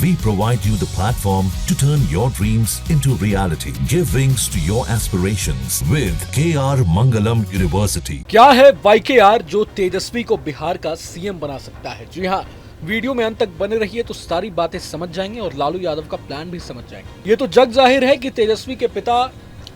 We provide you the platform to turn your dreams into reality. Give wings to your aspirations with KR Mangalam University. क्या है YKR जो तेजस्वी को बिहार का CM बना सकता है? जी हाँ, वीडियो में अंत तक बने रहिए तो सारी बातें समझ जाएंगे और लालू यादव का प्लान भी समझ जाएंगे। ये तो जग जाहिर है कि तेजस्वी के पिता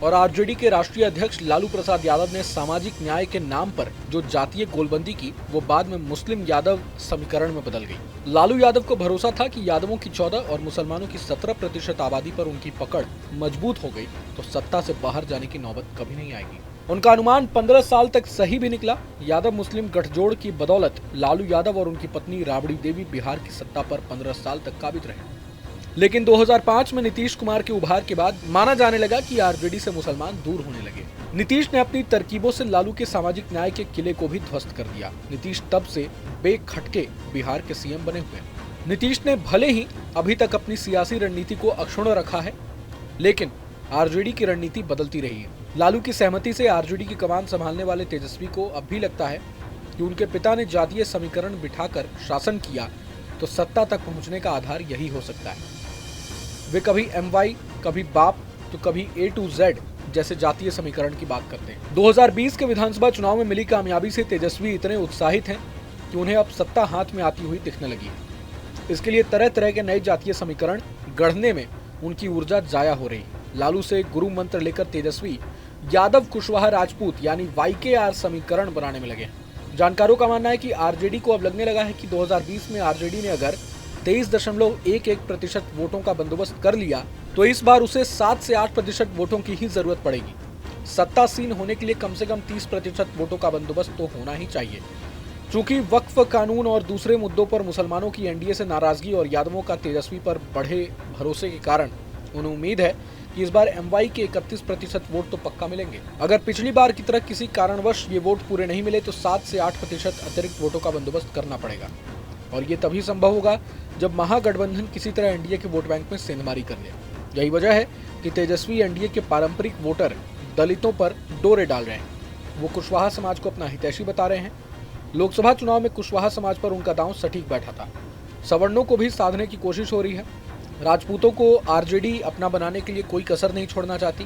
और आरजेडी के राष्ट्रीय अध्यक्ष लालू प्रसाद यादव ने सामाजिक न्याय के नाम पर जो जातीय गोलबंदी की, वो बाद में मुस्लिम यादव समीकरण में बदल गई। लालू यादव को भरोसा था कि यादवों की 14 और मुसलमानों की 17% आबादी पर उनकी पकड़ मजबूत हो गई तो सत्ता से बाहर जाने की नौबत कभी नहीं आएगी। उनका अनुमान 15 साल तक सही भी निकला। यादव मुस्लिम गठजोड़ की बदौलत लालू यादव और उनकी पत्नी राबड़ी देवी बिहार की सत्ता पर 15 साल तक काबिज रहे। लेकिन 2005 में नीतीश कुमार के उभार के बाद माना जाने लगा कि आरजेडी से मुसलमान दूर होने लगे। नीतीश ने अपनी तरकीबों से लालू के सामाजिक न्याय के किले को भी ध्वस्त कर दिया। नीतीश तब से बेखटके बिहार के सीएम बने हुए हैं। नीतीश ने भले ही अभी तक अपनी सियासी रणनीति को अक्षुण्ण रखा है, लेकिन आरजेडी की रणनीति बदलती रही है। लालू की सहमति से आरजेडी की कमान संभालने वाले तेजस्वी को अब भी लगता है कि उनके पिता ने जातीय समीकरण बिठाकर शासन किया तो सत्ता तक पहुंचने का आधार यही हो सकता है। वे कभी MY, कभी बाप तो कभी A to Z जैसे जातीय समीकरण की बात करते हैं। 2020 के विधानसभा चुनाव में मिली कामयाबी से तेजस्वी इतने उत्साहित हैं कि उन्हें अब सत्ता हाथ में आती हुई दिखने लगी है। इसके लिए तरह तरह के नए जातीय समीकरण गढ़ने में उनकी ऊर्जा जाया हो रही है। लालू से गुरु मंत्र लेकर तेजस्वी यादव कुशवाहा राजपूत यानी YKR समीकरण बनाने में लगे हैं। जानकारों का मानना है कि आरजेडी को अब लगने लगा है कि 2020 में आरजेडी ने अगर 23.11% वोटों का बंदोबस्त कर लिया तो इस बार उसे 7 से 8% वोटों की ही जरूरत पड़ेगी। सत्तासीन होने के लिए कम से कम 30% वोटों का बंदोबस्त तो होना ही चाहिए। चूंकि वक्फ कानून और दूसरे मुद्दों पर मुसलमानों की एनडीए से नाराजगी और यादवों का तेजस्वी पर बढ़े भरोसे के कारण उन्हें उम्मीद है कि इस बार MY के 31% वोट तो पक्का मिलेंगे। अगर पिछली बार की तरह किसी कारणवश ये वोट पूरे नहीं मिले तो 7 से 8% अतिरिक्त वोटों का बंदोबस्त करना पड़ेगा और ये तभी संभव होगा जब महागठबंधन किसी तरह एनडीए के वोट बैंक में सेंधमारी कर ले। यही वजह है कि तेजस्वी एनडीए के पारंपरिक वोटर दलितों पर डोरे डाल रहे हैं। वो कुशवाहा समाज को अपना हितैषी बता रहे हैं। लोकसभा चुनाव में कुशवाहा समाज पर उनका दांव सटीक बैठा था। सवर्णों को भी साधने की कोशिश हो रही है। राजपूतों को आरजेडी अपना बनाने के लिए कोई कसर नहीं छोड़ना चाहती।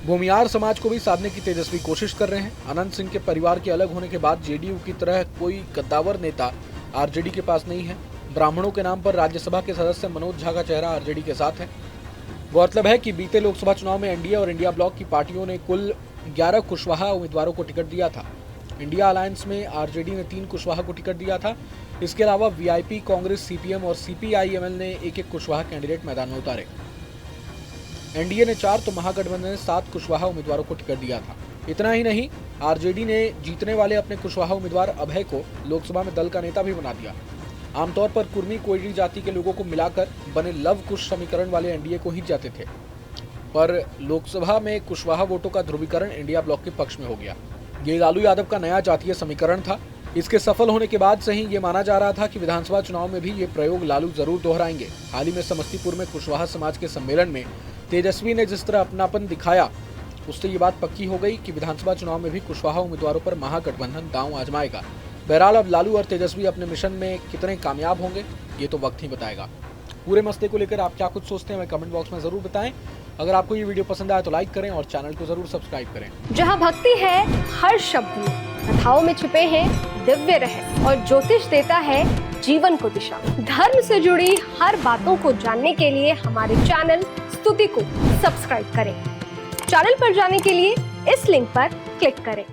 भूमियार समाज को भी साधने की तेजस्वी कोशिश कर रहे हैं। अनंत सिंह के परिवार के अलग होने के बाद जेडीयू की तरह कोई कद्दावर नेता आरजेडी के पास नहीं है। ब्राह्मणों के नाम पर राज्यसभा के सदस्य मनोज झा का चेहरा आरजेडी के साथ है। गौरतलब है कि बीते लोकसभा चुनाव में एनडीए और इंडिया ब्लॉक की पार्टियों ने कुल 11 कुशवाहा उम्मीदवारों को टिकट दिया था। इंडिया अलायंस में आरजेडी ने 3 कुशवाहा को टिकट दिया था। इसके अलावा वीआईपी, कांग्रेस, सीपीएम और सीपीआईएमएल ने एक कुशवाहा कैंडिडेट मैदान में उतारे। एनडीए ने 4 तो महागठबंधन ने 7 कुशवाहा उम्मीदवारों को टिकट दिया था। इतना ही नहीं, आरजेडी ने जीतने वाले अपने कुशवाहा उम्मीदवार अभय को लोकसभा में दल का नेता भी बना दिया। आमतौर पर कुर्मी कोयरी जाति के लोगों को मिलाकर बने लव कुश समीकरण वाले एनडीए को ही जाते थे, पर लोकसभा में कुशवाहा वोटों का ध्रुवीकरण इंडिया ब्लॉक के पक्ष में हो गया। ये लालू यादव का नया जातीय समीकरण था। इसके सफल होने के बाद से ही ये माना जा रहा था कि विधानसभा चुनाव में भी ये प्रयोग लालू जरूर दोहराएंगे। हाल ही में समस्तीपुर में कुशवाहा समाज के सम्मेलन में तेजस्वी ने जिस तरह अपनापन दिखाया, उससे ये बात पक्की हो गई कि विधानसभा चुनाव में भी कुशवाहा उम्मीदवारों पर महागठबंधन दांव आजमाएगा। बहरहाल अब लालू और तेजस्वी अपने मिशन में कितने कामयाब होंगे ये तो वक्त ही बताएगा। पूरे मसले को लेकर आप क्या कुछ सोचते हैं हमें कमेंट बॉक्स में जरूर बताएं। अगर आपको ये वीडियो पसंद आया तो लाइक करें और चैनल को जरूर सब्सक्राइब करें। जहां भक्ति है हर शब्द में, कथाओं में छिपे हैं दिव्य रहस्य और ज्योतिष देता है जीवन को दिशा। धर्म से जुड़ी हर बातों को जानने के लिए हमारे चैनल स्तुति को सब्सक्राइब करें। चैनल पर जाने के लिए इस लिंक पर क्लिक करें।